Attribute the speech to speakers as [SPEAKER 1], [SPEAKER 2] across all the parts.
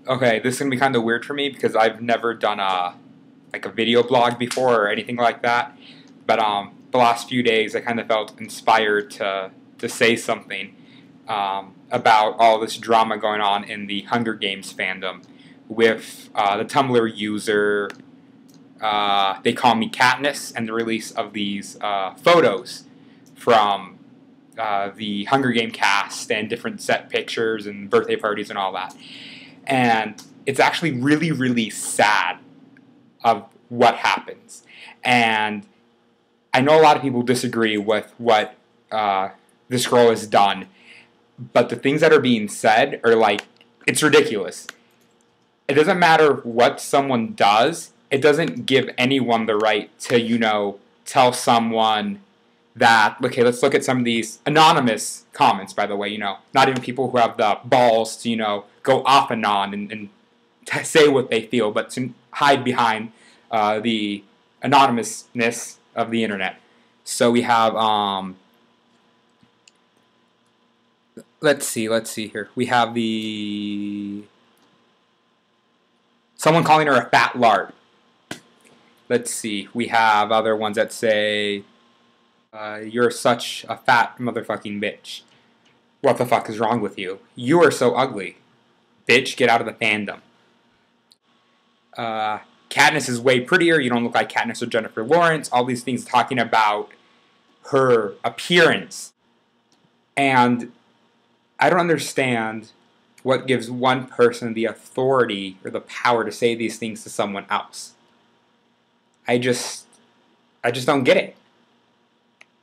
[SPEAKER 1] Okay, this is gonna be kind of weird for me because I've never done a video blog before or anything like that. But the last few days I kind of felt inspired to say something about all this drama going on in the Hunger Games fandom with the Tumblr user They Call Me Katniss and the release of these photos from the Hunger Game cast and different set pictures and birthday parties and all that. And it's actually really, really sad of what happens. And I know a lot of people disagree with what this girl has done, but the things that are being said are like, it's ridiculous. It doesn't matter what someone does. It doesn't give anyone the right to, tell someone that, okay, let's look at some of these anonymous comments, by the way, not even people who have the balls to, go off and on and to say what they feel, but to hide behind the anonymousness of the internet. So we have, let's see here. We have someone calling her a fat lard. Let's see. We have other ones that say, you're such a fat motherfucking bitch. What the fuck is wrong with you? You are so ugly. Bitch, get out of the fandom. Katniss is way prettier. You don't look like Katniss or Jennifer Lawrence. All these things talking about her appearance. And I don't understand what gives one person the authority or the power to say these things to someone else. I just don't get it.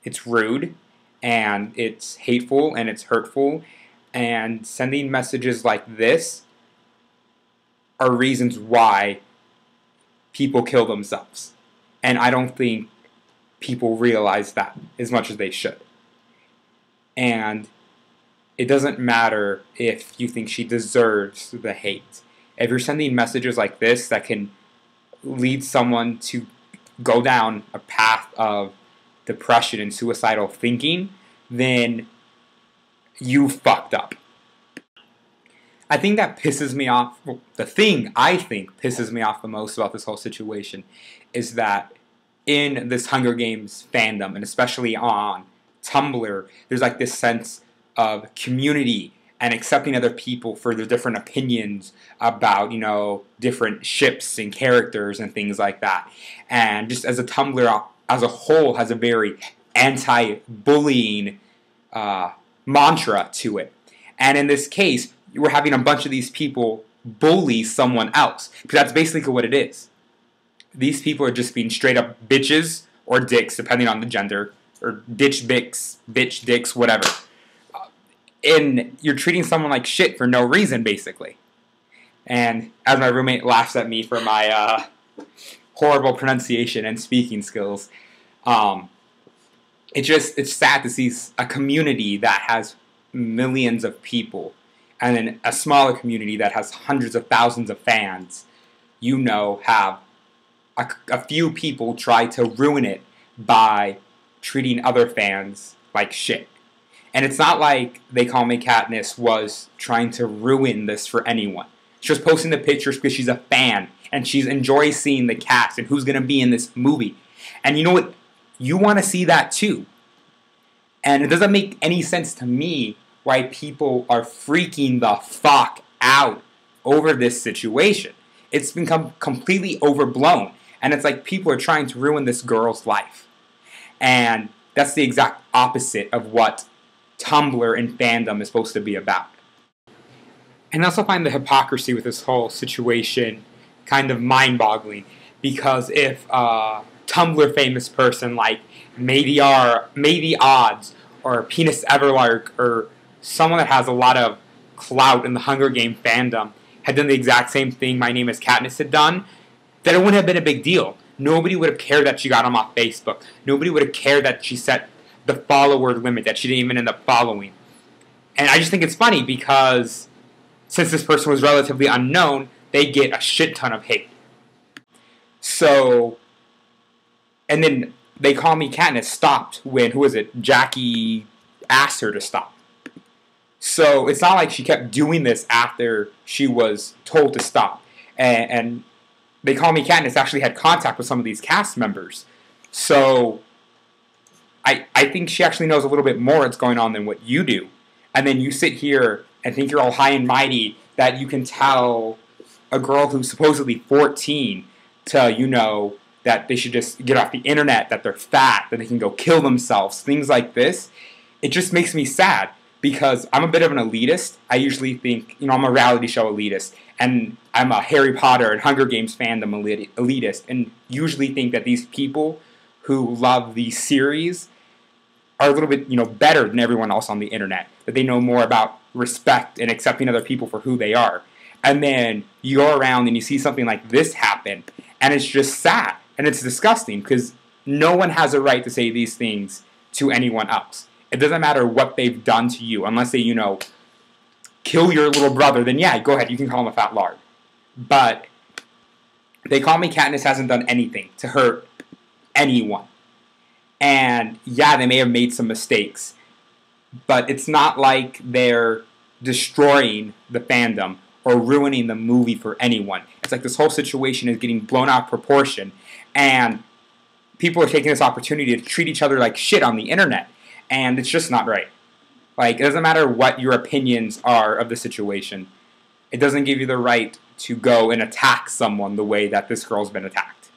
[SPEAKER 1] It's rude, and it's hateful, and it's hurtful, and sending messages like this are reasons why people kill themselves. And I don't think people realize that as much as they should. And it doesn't matter if you think she deserves the hate. If you're sending messages like this that can lead someone to go down a path of depression and suicidal thinking, then you fucked up. I think that pisses me off. Well, the thing I think pisses me off the most about this whole situation is that in this Hunger Games fandom, and especially on Tumblr, there's like this sense of community and accepting other people for their different opinions about, different ships and characters and things like that. And just as a Tumblr as a whole has a very anti-bullying mantra to it. And in this case, we're having a bunch of these people bully someone else. Because that's basically what it is. These people are just being straight up bitches or dicks, depending on the gender. Or bitch dicks, whatever. And you're treating someone like shit for no reason, basically. And as my roommate laughs at me for my horrible pronunciation and speaking skills, it's sad to see a community that has millions of people and then a smaller community that has hundreds of thousands of fans, have a few people try to ruin it by treating other fans like shit. And it's not like They Call Me Katniss was trying to ruin this for anyone. She's just posting the pictures because she's a fan and she enjoys seeing the cast and who's going to be in this movie. And you know what? You want to see that too. And it doesn't make any sense to me why people are freaking the fuck out over this situation. It's become completely overblown. And it's like people are trying to ruin this girl's life. And that's the exact opposite of what Tumblr and fandom is supposed to be about. And I also find the hypocrisy with this whole situation kind of mind-boggling. Because if a Tumblr famous person like Maybe Odds or Penis Everlark or someone that has a lot of clout in the Hunger Game fandom had done the exact same thing My Name is Katniss had done, then it wouldn't have been a big deal. Nobody would have cared that she got him off Facebook. Nobody would have cared that she set the follower limit that she didn't even end up following. And I just think it's funny because since this person was relatively unknown, they get a shit ton of hate. So, and then They Call Me Katniss stopped when, Jackie asked her to stop. So it's not like she kept doing this after she was told to stop. And They Call Me Katniss actually had contact with some of these cast members. So I think she actually knows a little bit more what's going on than what you do. And then you sit here and think you're all high and mighty that you can tell a girl who's supposedly 14 to, that they should just get off the internet, that they're fat, that they can go kill themselves, things like this. It just makes me sad because I'm a bit of an elitist. I usually think, I'm a reality show elitist, and I'm a Harry Potter and Hunger Games fandom elitist, and usually think that these people who love these series are a little bit, better than everyone else on the internet, that they know more about respect and accepting other people for who they are. And then you go around and you see something like this happen, and it's just sad, and it's disgusting, because no one has a right to say these things to anyone else. It doesn't matter what they've done to you, unless they, kill your little brother, then yeah, go ahead, you can call him a fat lard. But They Call Me Katniss hasn't done anything to hurt anyone. And yeah, they may have made some mistakes, but it's not like they're destroying the fandom or ruining the movie for anyone. It's like this whole situation is getting blown out of proportion, and people are taking this opportunity to treat each other like shit on the internet, and it's just not right. Like, it doesn't matter what your opinions are of the situation. It doesn't give you the right to go and attack someone the way that this girl's been attacked.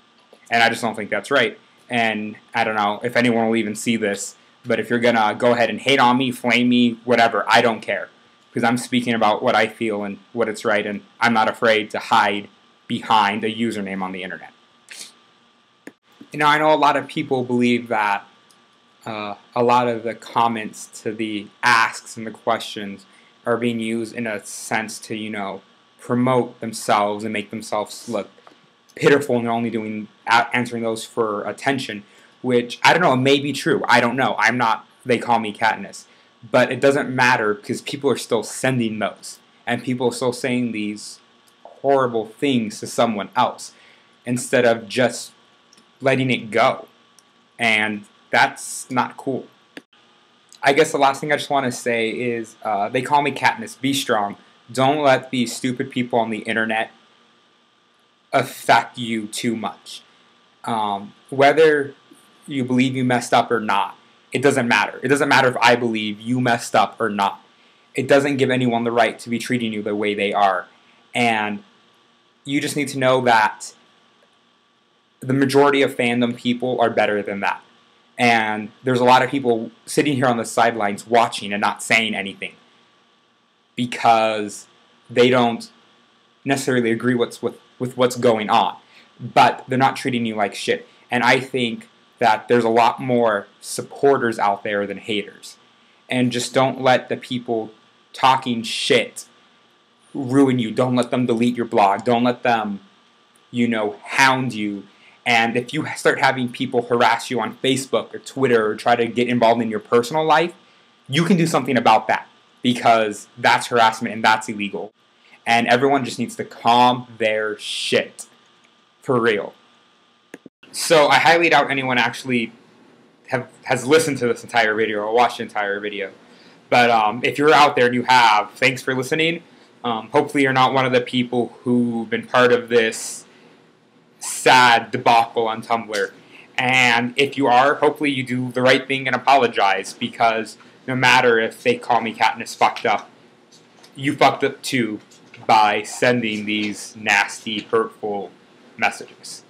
[SPEAKER 1] And I just don't think that's right. And I don't know if anyone will even see this, but if you're going to go ahead and hate on me, flame me, whatever, I don't care. Because I'm speaking about what I feel and what it's right, and I'm not afraid to hide behind a username on the internet. I know a lot of people believe that a lot of the comments to the asks and the questions are being used in a sense to, promote themselves and make themselves look pitiful, and they're only answering those for attention, which, I don't know, it may be true. I don't know. I'm not They Call Me Katniss. But it doesn't matter, because people are still sending those, and people are still saying these horrible things to someone else instead of just letting it go. And that's not cool. I guess the last thing I just want to say is, They Call Me Katniss, be strong. Don't let these stupid people on the internet affect you too much. Whether you believe you messed up or not, it doesn't matter. It doesn't matter if I believe you messed up or not. It doesn't give anyone the right to be treating you the way they are. And you just need to know that the majority of fandom people are better than that. And there's a lot of people sitting here on the sidelines watching and not saying anything because they don't necessarily agree with what's going on. But they're not treating you like shit. And I think that there's a lot more supporters out there than haters. And just don't let the people talking shit ruin you. Don't let them delete your blog. Don't let them, hound you. And if you start having people harass you on Facebook or Twitter or try to get involved in your personal life, you can do something about that, because that's harassment and that's illegal. And everyone just needs to calm their shit. For real. So I highly doubt anyone actually has listened to this entire video or watched the entire video. But if you're out there and you have, thanks for listening. Hopefully you're not one of the people who've been part of this sad debacle on Tumblr. And if you are, hopefully you do the right thing and apologize, because no matter if They Call Me Katniss fucked up, you fucked up too by sending these nasty, hurtful messages.